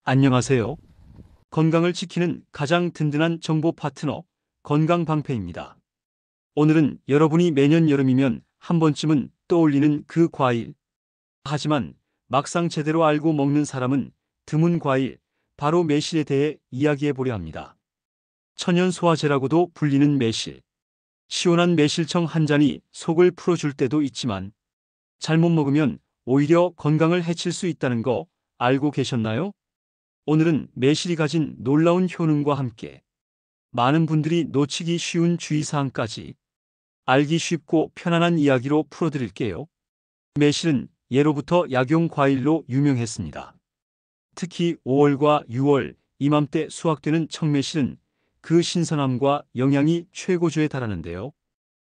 안녕하세요. 건강을 지키는 가장 든든한 정보 파트너, 건강방패입니다. 오늘은 여러분이 매년 여름이면 한 번쯤은 떠올리는 그 과일. 하지만 막상 제대로 알고 먹는 사람은 드문 과일, 바로 매실에 대해 이야기해 보려 합니다. 천연 소화제라고도 불리는 매실. 시원한 매실청 한 잔이 속을 풀어줄 때도 있지만 잘못 먹으면 오히려 건강을 해칠 수 있다는 거 알고 계셨나요? 오늘은 매실이 가진 놀라운 효능과 함께 많은 분들이 놓치기 쉬운 주의사항까지 알기 쉽고 편안한 이야기로 풀어드릴게요. 매실은 예로부터 약용 과일로 유명했습니다. 특히 5월과 6월 이맘때 수확되는 청매실은 그 신선함과 영양이 최고조에 달하는데요.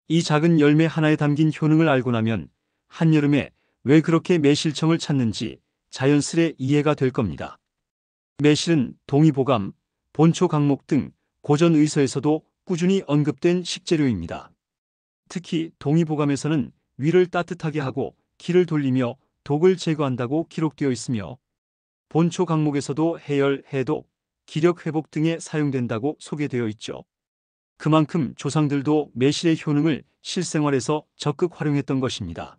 이 작은 열매 하나에 담긴 효능을 알고 나면 한여름에 왜 그렇게 매실청을 찾는지 자연스레 이해가 될 겁니다. 매실은 동의보감, 본초 강목 등 고전 의서에서도 꾸준히 언급된 식재료입니다. 특히 동의보감에서는 위를 따뜻하게 하고 기를 돌리며 독을 제거한다고 기록되어 있으며 본초 강목에서도 해열, 해독, 기력 회복 등에 사용된다고 소개되어 있죠. 그만큼 조상들도 매실의 효능을 실생활에서 적극 활용했던 것입니다.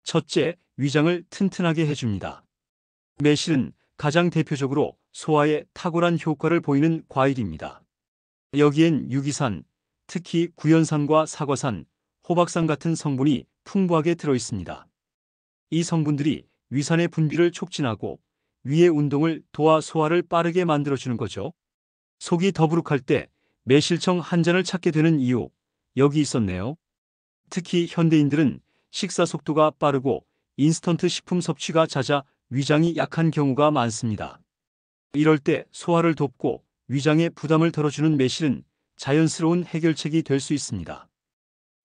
첫째, 위장을 튼튼하게 해줍니다. 매실은 가장 대표적으로 소화에 탁월한 효과를 보이는 과일입니다. 여기엔 유기산, 특히 구연산과 사과산, 호박산 같은 성분이 풍부하게 들어있습니다. 이 성분들이 위산의 분비를 촉진하고 위의 운동을 도와 소화를 빠르게 만들어주는 거죠. 속이 더부룩할 때 매실청 한 잔을 찾게 되는 이유, 여기 있었네요. 특히 현대인들은 식사 속도가 빠르고 인스턴트 식품 섭취가 잦아 위장이 약한 경우가 많습니다. 이럴 때 소화를 돕고 위장의 부담을 덜어주는 매실은 자연스러운 해결책이 될 수 있습니다.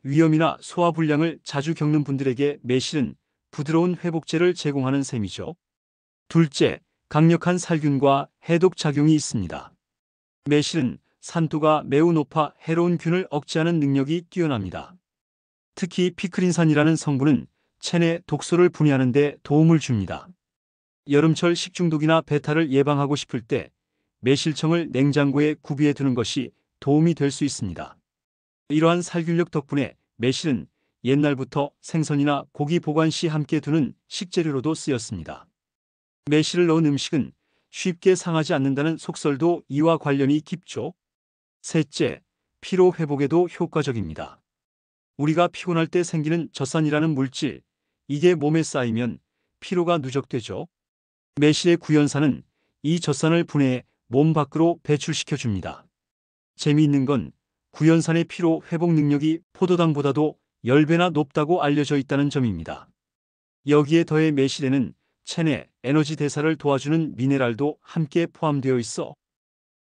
위염이나 소화불량을 자주 겪는 분들에게 매실은 부드러운 회복제를 제공하는 셈이죠. 둘째, 강력한 살균과 해독 작용이 있습니다. 매실은 산도가 매우 높아 해로운 균을 억제하는 능력이 뛰어납니다. 특히 피크린산이라는 성분은 체내 독소를 분해하는 데 도움을 줍니다. 여름철 식중독이나 배탈을 예방하고 싶을 때 매실청을 냉장고에 구비해 두는 것이 도움이 될 수 있습니다. 이러한 살균력 덕분에 매실은 옛날부터 생선이나 고기 보관 시 함께 두는 식재료로도 쓰였습니다. 매실을 넣은 음식은 쉽게 상하지 않는다는 속설도 이와 관련이 깊죠. 셋째, 피로 회복에도 효과적입니다. 우리가 피곤할 때 생기는 젖산이라는 물질, 이게 몸에 쌓이면 피로가 누적되죠. 매실의 구연산은 이 젖산을 분해해 몸 밖으로 배출시켜 줍니다. 재미있는 건 구연산의 피로 회복 능력이 포도당보다도 10배나 높다고 알려져 있다는 점입니다. 여기에 더해 매실에는 체내 에너지 대사를 도와주는 미네랄도 함께 포함되어 있어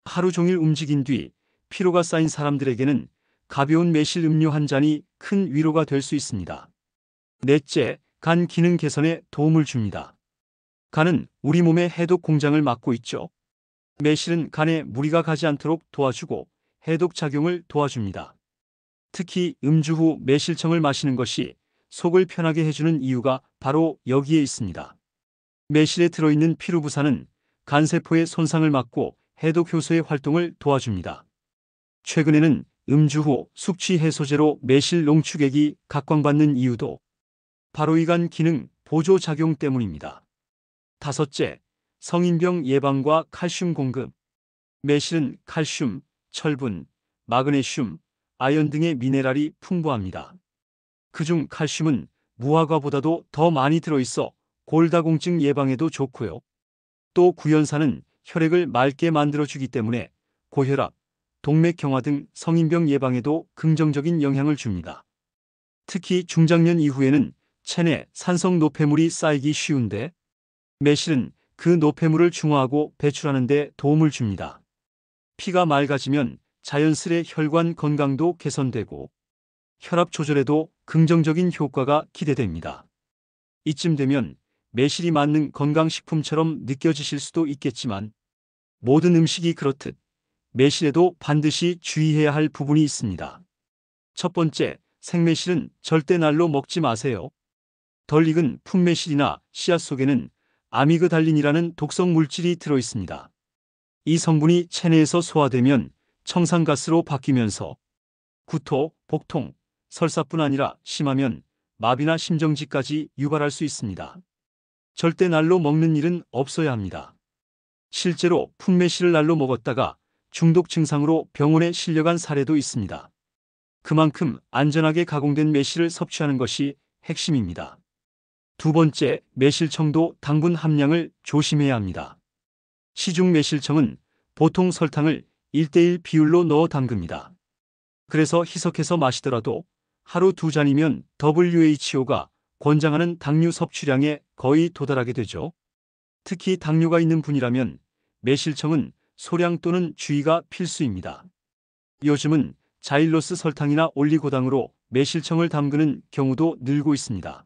하루 종일 움직인 뒤 피로가 쌓인 사람들에게는 가벼운 매실 음료 한 잔이 큰 위로가 될 수 있습니다. 넷째, 간 기능 개선에 도움을 줍니다. 간은 우리 몸의 해독 공장을 맡고 있죠. 매실은 간에 무리가 가지 않도록 도와주고 해독 작용을 도와줍니다. 특히 음주 후 매실청을 마시는 것이 속을 편하게 해주는 이유가 바로 여기에 있습니다. 매실에 들어있는 피루부산은 간세포의 손상을 막고 해독 효소의 활동을 도와줍니다. 최근에는 음주 후 숙취 해소제로 매실 농축액이 각광받는 이유도 바로 이 간 기능 보조 작용 때문입니다. 다섯째, 성인병 예방과 칼슘 공급. 매실은 칼슘, 철분, 마그네슘, 아연 등의 미네랄이 풍부합니다. 그중 칼슘은 무화과보다도 더 많이 들어있어 골다공증 예방에도 좋고요. 또 구연산은 혈액을 맑게 만들어주기 때문에 고혈압, 동맥경화 등 성인병 예방에도 긍정적인 영향을 줍니다. 특히 중장년 이후에는 체내 산성 노폐물이 쌓이기 쉬운데 매실은 그 노폐물을 중화하고 배출하는 데 도움을 줍니다. 피가 맑아지면 자연스레 혈관 건강도 개선되고 혈압 조절에도 긍정적인 효과가 기대됩니다. 이쯤 되면 매실이 맞는 건강식품처럼 느껴지실 수도 있겠지만 모든 음식이 그렇듯 매실에도 반드시 주의해야 할 부분이 있습니다. 첫 번째, 생매실은 절대 날로 먹지 마세요. 덜 익은 풋매실이나 씨앗 속에는 아미그달린이라는 독성 물질이 들어 있습니다. 이 성분이 체내에서 소화되면 청산가스로 바뀌면서 구토, 복통, 설사뿐 아니라 심하면 마비나 심정지까지 유발할 수 있습니다. 절대 날로 먹는 일은 없어야 합니다. 실제로 풋매실을 날로 먹었다가 중독 증상으로 병원에 실려간 사례도 있습니다. 그만큼 안전하게 가공된 매실을 섭취하는 것이 핵심입니다. 두 번째, 매실청도 당분 함량을 조심해야 합니다. 시중 매실청은 보통 설탕을 1:1 비율로 넣어 담급니다. 그래서 희석해서 마시더라도 하루 2잔이면 WHO가 권장하는 당류 섭취량에 거의 도달하게 되죠. 특히 당뇨가 있는 분이라면 매실청은 소량 또는 주의가 필수입니다. 요즘은 자일로스 설탕이나 올리고당으로 매실청을 담그는 경우도 늘고 있습니다.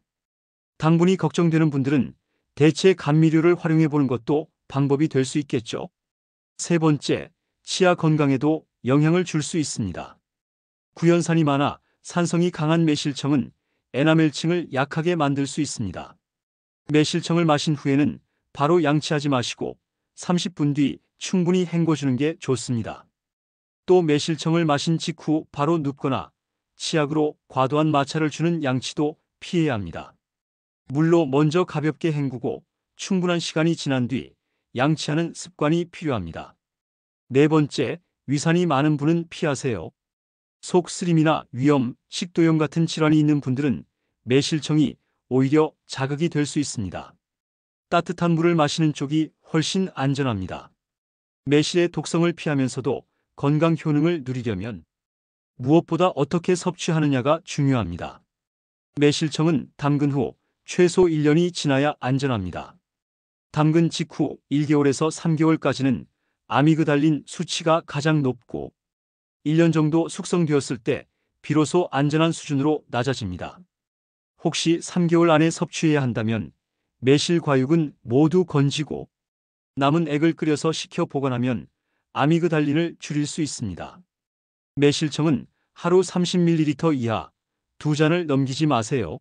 당분이 걱정되는 분들은 대체 감미료를 활용해 보는 것도 방법이 될 수 있겠죠. 세 번째, 치아 건강에도 영향을 줄 수 있습니다. 구연산이 많아 산성이 강한 매실청은 에나멜층을 약하게 만들 수 있습니다. 매실청을 마신 후에는 바로 양치하지 마시고 30분 뒤 충분히 헹궈주는 게 좋습니다. 또 매실청을 마신 직후 바로 눕거나 치약으로 과도한 마찰을 주는 양치도 피해야 합니다. 물로 먼저 가볍게 헹구고 충분한 시간이 지난 뒤 양치하는 습관이 필요합니다. 네 번째, 위산이 많은 분은 피하세요. 속 쓰림이나 위염, 식도염 같은 질환이 있는 분들은 매실청이 오히려 자극이 될 수 있습니다. 따뜻한 물을 마시는 쪽이 훨씬 안전합니다. 매실의 독성을 피하면서도 건강 효능을 누리려면 무엇보다 어떻게 섭취하느냐가 중요합니다. 매실청은 담근 후 최소 1년이 지나야 안전합니다. 담근 직후 1개월에서 3개월까지는 아미그달린 수치가 가장 높고 1년 정도 숙성되었을 때 비로소 안전한 수준으로 낮아집니다. 혹시 3개월 안에 섭취해야 한다면 매실 과육은 모두 건지고 남은 액을 끓여서 식혀 보관하면 아미그달린을 줄일 수 있습니다. 매실청은 하루 30ml 이하 2잔을 넘기지 마세요.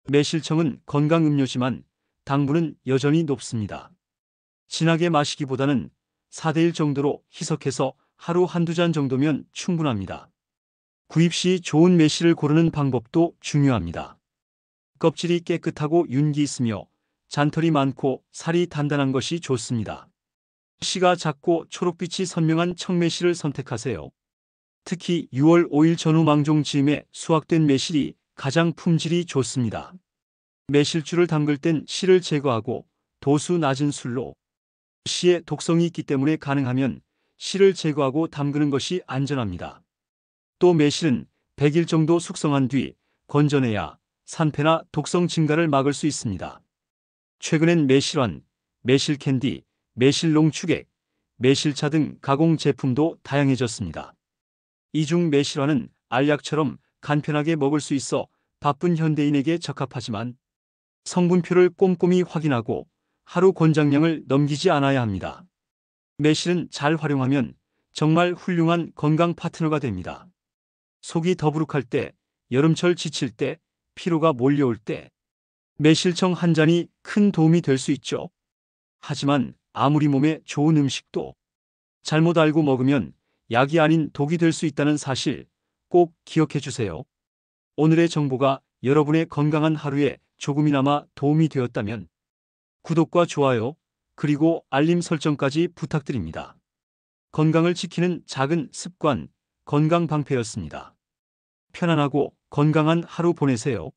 매실청은 건강 음료지만 당분은 여전히 높습니다. 진하게 마시기보다는 4:1 정도로 희석해서 하루 1~2잔 정도면 충분합니다. 구입 시 좋은 매실을 고르는 방법도 중요합니다. 껍질이 깨끗하고 윤기 있으며 잔털이 많고 살이 단단한 것이 좋습니다. 씨가 작고 초록빛이 선명한 청매실을 선택하세요. 특히 6월 5일 전후 망종 즈음에 수확된 매실이 가장 품질이 좋습니다. 매실주를 담글 땐 씨를 제거하고 도수 낮은 술로, 씨에 독성이 있기 때문에 가능하면 씨를 제거하고 담그는 것이 안전합니다. 또 매실은 100일 정도 숙성한 뒤 건져내야 산패나 독성 증가를 막을 수 있습니다. 최근엔 매실환, 매실캔디, 매실농축액, 매실차 등 가공 제품도 다양해졌습니다. 이 중 매실환은 알약처럼 간편하게 먹을 수 있어 바쁜 현대인에게 적합하지만 성분표를 꼼꼼히 확인하고 하루 권장량을 넘기지 않아야 합니다. 매실은 잘 활용하면 정말 훌륭한 건강 파트너가 됩니다. 속이 더부룩할 때, 여름철 지칠 때, 피로가 몰려올 때 매실청 한 잔이 큰 도움이 될 수 있죠. 하지만 아무리 몸에 좋은 음식도 잘못 알고 먹으면 약이 아닌 독이 될 수 있다는 사실 꼭 기억해 주세요. 오늘의 정보가 여러분의 건강한 하루에 조금이나마 도움이 되었다면 구독과 좋아요, 그리고 알림 설정까지 부탁드립니다. 건강을 지키는 작은 습관, 건강방패였습니다. 편안하고 건강한 하루 보내세요.